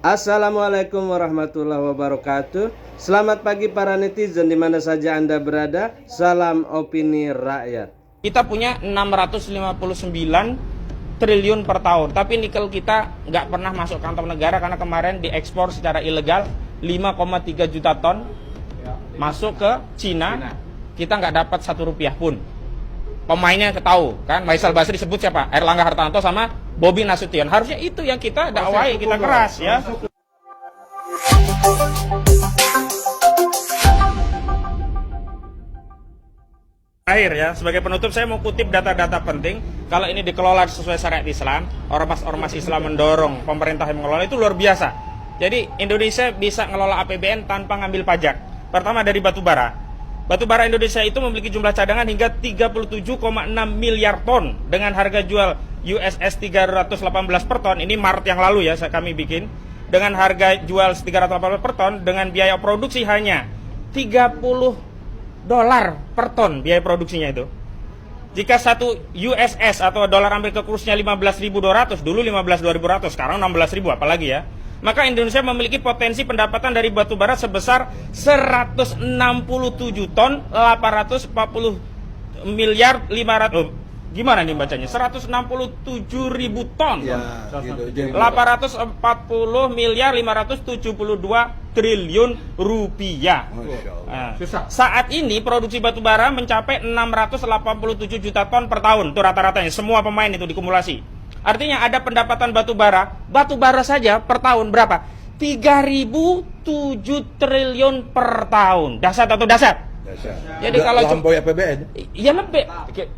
Assalamualaikum warahmatullahi wabarakatuh. Selamat pagi para netizen di mana saja Anda berada. Salam opini rakyat. Kita punya 659 triliun per tahun, tapi nikel kita nggak pernah masuk kantong negara karena kemarin diekspor secara ilegal 5,3 juta ton masuk ke Cina. Kita nggak dapat 1 rupiah pun. Pemainnya ketahu kan, Faisal Basri sebut siapa? Erlangga Hartarto sama Bobi Nasution. Harusnya itu yang kita dakwai, kita keras ya. Akhir ya, sebagai penutup saya mau kutip data-data penting. Kalau ini dikelola sesuai syariat Islam, ormas-ormas Islam mendorong pemerintah yang mengelola, itu luar biasa. Jadi Indonesia bisa ngelola APBN tanpa ngambil pajak. Pertama dari batu bara. Batu bara Indonesia itu memiliki jumlah cadangan hingga 37,6 miliar ton dengan harga jual USS 318 per ton. Ini Maret yang lalu ya kami bikin. Dengan harga jual 318 per ton dengan biaya produksi hanya $30 per ton biaya produksinya itu. Jika satu USS atau dolar Amerika kursnya 15.200, dulu 15.200, sekarang 16.000 apalagi ya. Maka Indonesia memiliki potensi pendapatan dari batu bara sebesar 167 ton 840 miliar 500. Gimana nih bacanya? 167 ribu ton. Ya, gitu, 840 miliar 572 triliun rupiah. Nah, saat ini produksi batu bara mencapai 687 juta ton per tahun. Itu rata-ratanya semua pemain itu dikumulasi. Artinya ada pendapatan batu bara saja per tahun berapa? 3.007 triliun per tahun. Dahsyat atau dahsyat? Jadi kalau lampaui APBN. Iya lebih.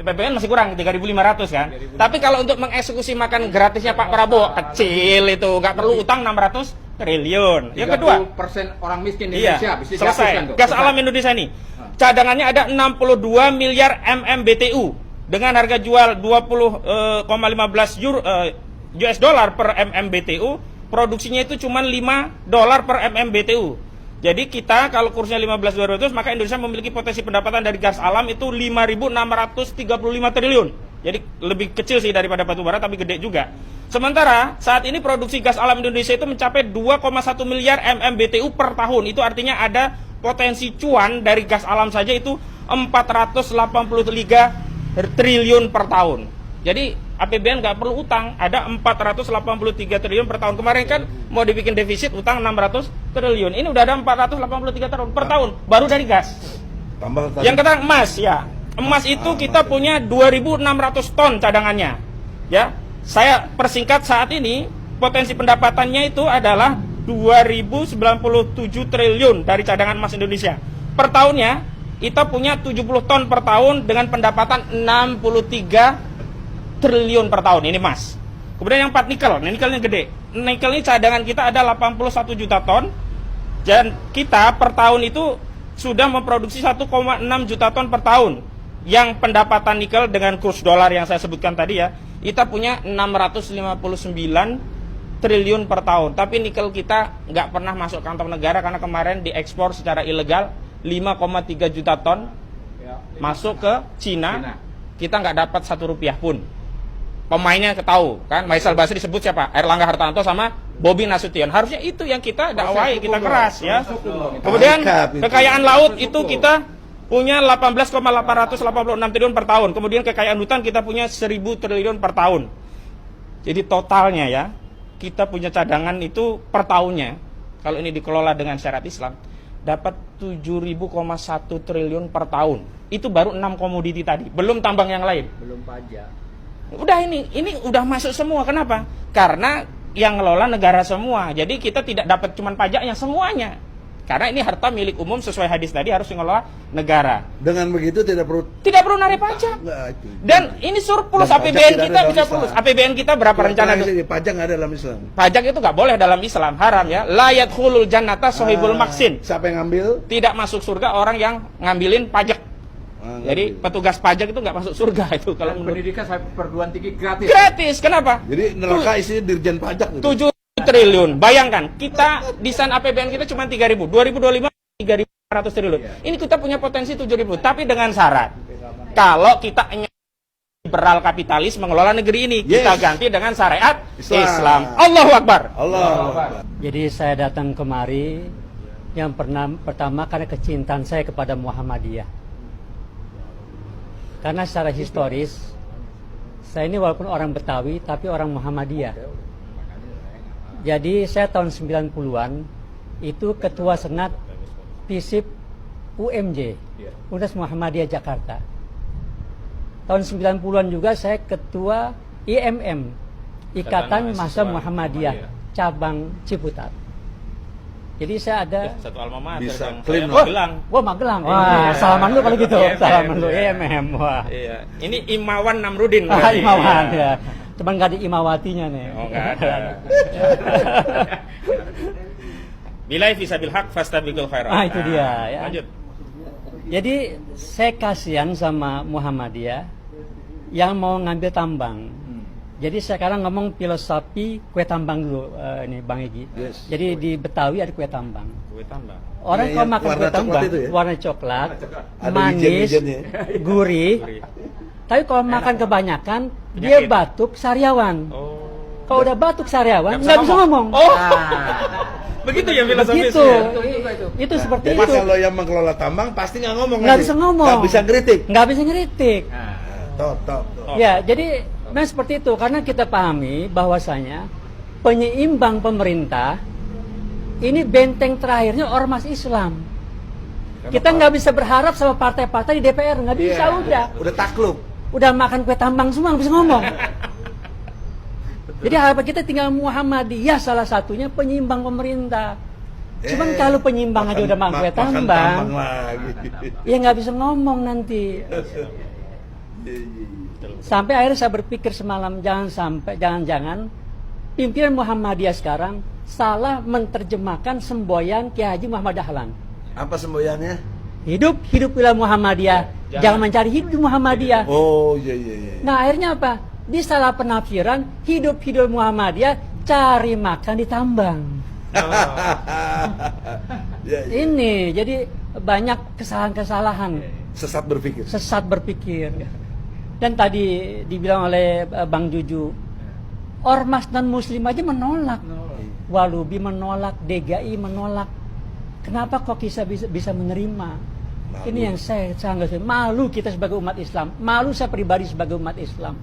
APBN masih kurang 3.500 kan. Tapi kalau untuk mengeksekusi makan gratisnya Pak Prabowo kecil itu, nggak perlu utang 600 triliun. Yang kedua, 30% orang miskin di Indonesia bisa selesai. Gas alam Indonesia ini cadangannya ada 62 miliar MMBTU. Dengan harga jual 20,15 US dollar per MMBTU, produksinya itu cuma $5 per MMBTU. Jadi kita kalau kursnya 15.200, maka Indonesia memiliki potensi pendapatan dari gas alam itu 5.635 triliun. Jadi lebih kecil sih daripada batu bara, tapi gede juga. Sementara saat ini produksi gas alam Indonesia itu mencapai 2,1 miliar MMBTU per tahun. Itu artinya ada potensi cuan dari gas alam saja itu 483 triliun per tahun. Jadi APBN nggak perlu utang, ada 483 triliun per tahun. Kemarin kan mau dibikin defisit utang 600 triliun. Ini udah ada 483 triliun per tahun baru dari gas. Yang kata emas ya. Emas itu kita punya 2.600 ton cadangannya. Ya. Saya persingkat saat ini potensi pendapatannya itu adalah 2.097 triliun dari cadangan emas Indonesia. Per tahunnya kita punya 70 ton per tahun dengan pendapatan 63 triliun per tahun. Ini emas. Kemudian yang 4 nikel. Nah, nikelnya gede. Nikel ini cadangan kita ada 81 juta ton. Dan kita per tahun itu sudah memproduksi 1,6 juta ton per tahun. Yang pendapatan nikel dengan kurs dolar yang saya sebutkan tadi ya, kita punya 659 triliun per tahun. Tapi nikel kita nggak pernah masuk kantong negara karena kemarin diekspor secara ilegal 5,3 juta ton masuk ke Cina. Kita nggak dapat 1 rupiah pun. Pemainnya ketahu kan, Faisal Basri sebut siapa? Erlangga Hartarto sama Bobi Nasution. Harusnya itu yang kita dakwai, kita keras ya. Kemudian kekayaan laut itu kita punya 18,886 triliun per tahun. Kemudian kekayaan hutan kita punya 1.000 triliun per tahun. Jadi totalnya ya, kita punya cadangan itu per tahunnya, kalau ini dikelola dengan syariat Islam, dapat 7.1 triliun per tahun. Itu baru 6 komoditi tadi, belum tambang yang lain. Belum pajak. Udah ini udah masuk semua. Kenapa? Karena yang ngelola negara semua. Jadi kita tidak dapat cuma pajaknya, semuanya. Karena ini harta milik umum sesuai hadis tadi harus ngelola negara. Dengan begitu tidak perlu narik pajak. Dan ini surplus APBN kita bisa surplus. APBN kita berapa rencana? Pajak nggak ada dalam Islam. Pajak itu nggak boleh dalam Islam, haram ya. La yadkhulul jannata shahibul maksin. Siapa yang ngambil? Tidak masuk surga orang yang ngambilin pajak. Jadi petugas pajak itu nggak masuk surga itu kalau pendidikan sampai perguruan tinggi gratis. Gratis, kenapa? Jadi neraka isinya dirjen pajak. 7 triliun. Bayangkan, kita desain APBN kita cuma 3.000. 2025 3.500 triliun. Ini kita punya potensi 7.000, tapi dengan syarat kalau kita liberal kapitalis mengelola negeri ini. Yes. Kita ganti dengan syariat Islam. Islam. Allahu Akbar. Allah. Jadi saya datang kemari yang pertama karena kecintaan saya kepada Muhammadiyah. Karena secara historis saya ini walaupun orang Betawi tapi orang Muhammadiyah. Jadi saya tahun 90-an itu ketua senat FISIP UMJ, Universitas Muhammadiyah Jakarta. Tahun 90-an juga saya ketua IMM, Ikatan Mahasiswa Muhammadiyah cabang Ciputat. Jadi saya ada Satu alma mater Bisa dong. klaim, Saya Wah. Magelang. wah Magelang. Wah, salaman lu kalau gitu. IMM, Salaman lu ya. IMM. Wah. Iya. Ini Imawan Namrudin. Ah, berarti. Imawan ya. Cuman gak ada Imawatinya nih. Oh, nggak ada. Bilai fisabil haq fastabiqul khairat. Ah, itu dia, ya. Lanjut. Jadi saya kasihan sama Muhammadiyah yang mau ngambil tambang. Jadi sekarang ngomong filosofi kue tambang dulu ini Bang Egy. Yes. Jadi di Betawi ada kue tambang. Kue tambah. Orang Iya, kalau yang makan warna kue coklat tambang itu ya? warna coklat, Ada manis, wijen-wijennya. gurih. Tapi kalau makan kebanyakan dia Penyakit. batuk sariawan. Oh. Kalau udah batuk sariawan Nggak nggak bisa ngomong. Oh. Begitu ya filosofisnya. Begitu. Itu seperti Jadi itu. kalau yang mengelola tambang pasti nggak ngomong. Nggak nanti. bisa ngomong. Nggak bisa kritik. Nggak bisa ngeritik. Top. Ya, jadi memang seperti itu karena kita pahami bahwasanya penyeimbang pemerintah ini benteng terakhirnya ormas Islam. Kita nggak bisa berharap sama partai-partai di DPR, nggak bisa Udah takluk. udah makan kue tambang semua nggak bisa ngomong. Jadi harapan kita tinggal Muhammadiyah salah satunya penyeimbang pemerintah. Cuman kalau penyeimbang aja udah makan kue Makan tambang, lagi. ya nggak bisa ngomong nanti. Sampai akhirnya saya berpikir semalam jangan-jangan pimpinan Muhammadiyah sekarang salah menerjemahkan semboyan Kiai Haji Muhammad Dahlan. Apa semboyannya? Hiduplah Muhammadiyah, jangan mencari hidup Muhammadiyah. Oh iya. Nah akhirnya apa? Di salah penafsiran hidup Muhammadiyah cari makan di tambang. Ya. Ini jadi banyak kesalahan-kesalahan, Sesat berpikir. Dan tadi dibilang oleh Bang Juju, ormas non muslim aja menolak. Walubi menolak, DGI menolak. Kenapa kok bisa menerima? Malu. Ini yang saya sangat malu kita sebagai umat Islam. Malu saya pribadi sebagai umat Islam.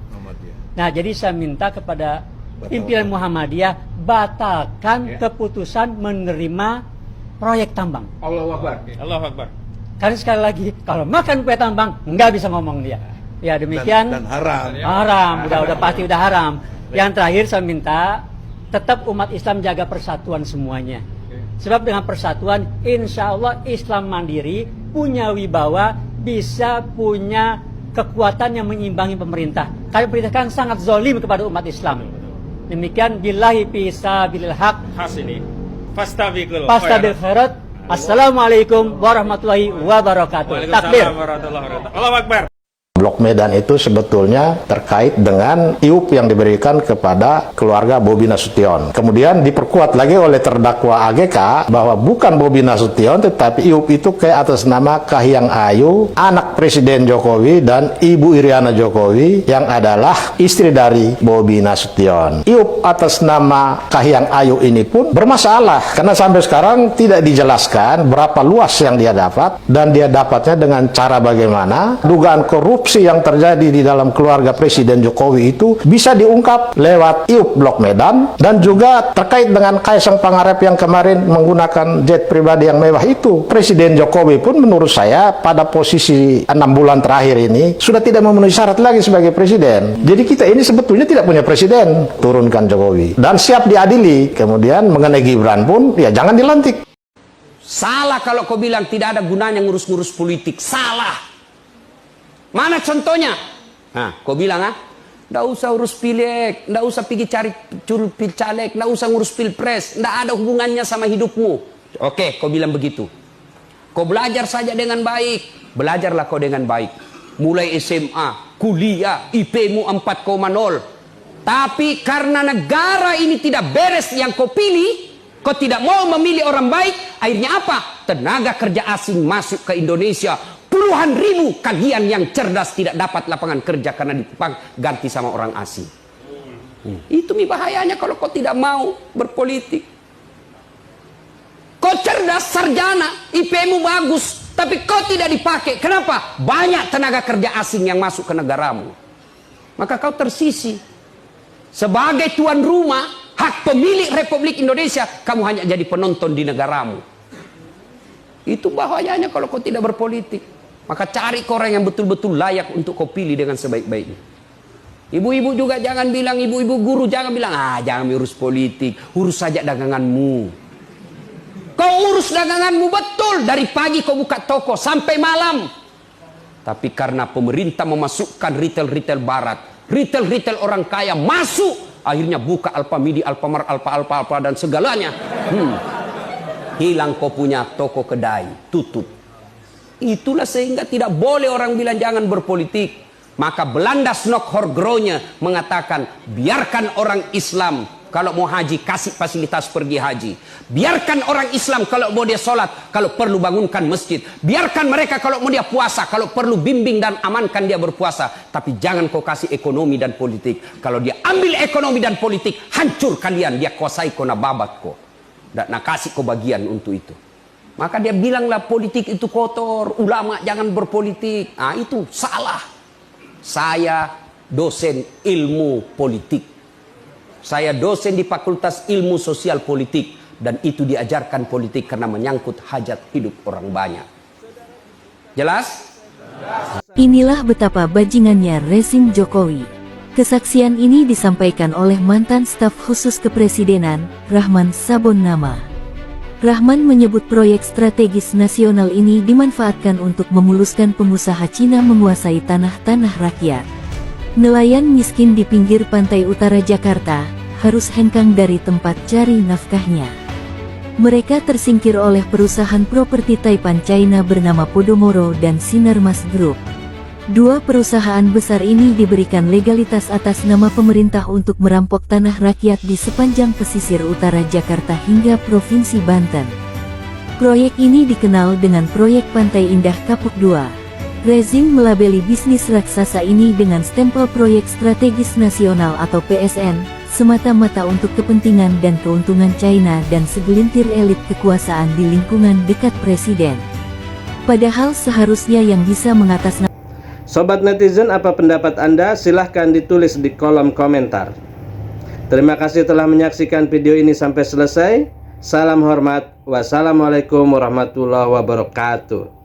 Nah, jadi saya minta kepada pimpinan Muhammadiyah batalkan keputusan menerima proyek tambang. Allahu Akbar. Allahu Akbar. Karena sekali lagi, kalau makan kue tambang nggak bisa ngomong dia. Ya demikian. Dan haram. Haram, udah pasti udah haram. Yang terakhir saya minta tetap umat Islam jaga persatuan semuanya. Sebab dengan persatuan, insya Allah Islam mandiri, punya wibawa, bisa punya kekuatan yang menyimbangi pemerintah. Karena pemerintah kan sangat zolim kepada umat Islam. Demikian billahi fisabilil haq. Hasini. Fastabiqul Khairat. Assalamualaikum warahmatullahi wabarakatuh. Takbir. Waalaikumsalam warahmatullahi wabarakatuh. Allahu Akbar. Blok Medan itu sebetulnya terkait dengan iup yang diberikan kepada keluarga Bobi Nasution. Kemudian diperkuat lagi oleh terdakwa AGK bahwa bukan Bobi Nasution tetapi iup itu atas nama Kahiyang Ayu, anak Presiden Jokowi dan Ibu Iriana Jokowi yang adalah istri dari Bobi Nasution. Iup atas nama Kahiyang Ayu ini pun bermasalah karena sampai sekarang tidak dijelaskan berapa luas yang dia dapat dan dia dapatnya dengan cara bagaimana. Dugaan korupsi yang terjadi di dalam keluarga Presiden Jokowi itu bisa diungkap lewat iup Blok Medan dan juga terkait dengan Kaisang Pangarep yang kemarin menggunakan jet pribadi yang mewah itu. Presiden Jokowi pun menurut saya pada posisi 6 bulan terakhir ini sudah tidak memenuhi syarat lagi sebagai presiden. Jadi kita ini sebetulnya tidak punya presiden. Turunkan Jokowi dan siap diadili. Kemudian mengenai Gibran pun ya jangan dilantik. Salah kalau kau bilang tidak ada gunanya ngurus-ngurus politik. Salah. Mana contohnya? Nah, kau bilang nggak usah urus pileg, nggak usah pergi cari caleg, nggak usah ngurus pilpres, nggak ada hubungannya sama hidupmu. Oke, kau bilang begitu. Kau belajar saja dengan baik, belajarlah kau dengan baik. Mulai SMA, kuliah, IP-mu 4,0. Tapi karena negara ini tidak beres yang kau pilih, kau tidak mau memilih orang baik, akhirnya apa? Tenaga kerja asing masuk ke Indonesia. Puluhan puluhan ribu kagian yang cerdas tidak dapat lapangan kerja karena diganti sama orang asing. Itu bahayanya kalau kau tidak mau berpolitik. Kau cerdas, sarjana, IP-mu bagus, tapi kau tidak dipakai. Kenapa? Banyak tenaga kerja asing yang masuk ke negaramu. Maka kau tersisi. Sebagai tuan rumah, hak pemilik Republik Indonesia, kamu hanya jadi penonton di negaramu. Itu bahayanya kalau kau tidak berpolitik. Maka cari orang yang betul-betul layak untuk kau pilih dengan sebaik-baiknya. Ibu-ibu juga jangan bilang, ibu-ibu guru jangan bilang, jangan urus politik, urus saja daganganmu. Kau urus daganganmu betul, dari pagi kau buka toko sampai malam. Tapi karena pemerintah memasukkan retail-retail barat, retail-retail orang kaya masuk, akhirnya buka Alfamidi, Alfamart, Alfa dan segalanya. Hilang kau punya toko kedai, tutup. Itulah sehingga tidak boleh orang bilang jangan berpolitik. Maka Belanda Snokhorgronya mengatakan, biarkan orang Islam kalau mau haji kasih fasilitas pergi haji. Biarkan orang Islam kalau mau dia sholat, kalau perlu bangunkan masjid. Biarkan mereka kalau mau dia puasa, kalau perlu bimbing dan amankan dia berpuasa. Tapi jangan kau kasih ekonomi dan politik. Kalau dia ambil ekonomi dan politik, hancur kalian, dia kuasai kau na babat kau. Dan nak kasih kau bagian untuk itu. Maka dia bilanglah politik itu kotor, ulama jangan berpolitik. Itu salah. Saya dosen ilmu politik. Saya dosen di Fakultas Ilmu Sosial Politik. Dan itu diajarkan politik karena menyangkut hajat hidup orang banyak. Jelas? Inilah betapa bajingannya rezim Jokowi. Kesaksian ini disampaikan oleh mantan staf khusus kepresidenan, Rahman Sabonnama. Rahman menyebut proyek strategis nasional ini dimanfaatkan untuk memuluskan pengusaha Cina menguasai tanah-tanah rakyat. Nelayan miskin di pinggir pantai utara Jakarta harus hengkang dari tempat cari nafkahnya. Mereka tersingkir oleh perusahaan properti Taipan China bernama Podomoro dan Sinarmas Group. Dua perusahaan besar ini diberikan legalitas atas nama pemerintah untuk merampok tanah rakyat di sepanjang pesisir utara Jakarta hingga Provinsi Banten. Proyek ini dikenal dengan Proyek Pantai Indah Kapuk II. Rezim melabeli bisnis raksasa ini dengan stempel Proyek Strategis Nasional atau PSN, semata-mata untuk kepentingan dan keuntungan China dan segelintir elit kekuasaan di lingkungan dekat Presiden. Padahal seharusnya yang bisa mengatasnamakan. Sobat netizen, apa pendapat Anda? Silahkan ditulis di kolom komentar. Terima kasih telah menyaksikan video ini sampai selesai. Salam hormat. Wassalamualaikum warahmatullahi wabarakatuh.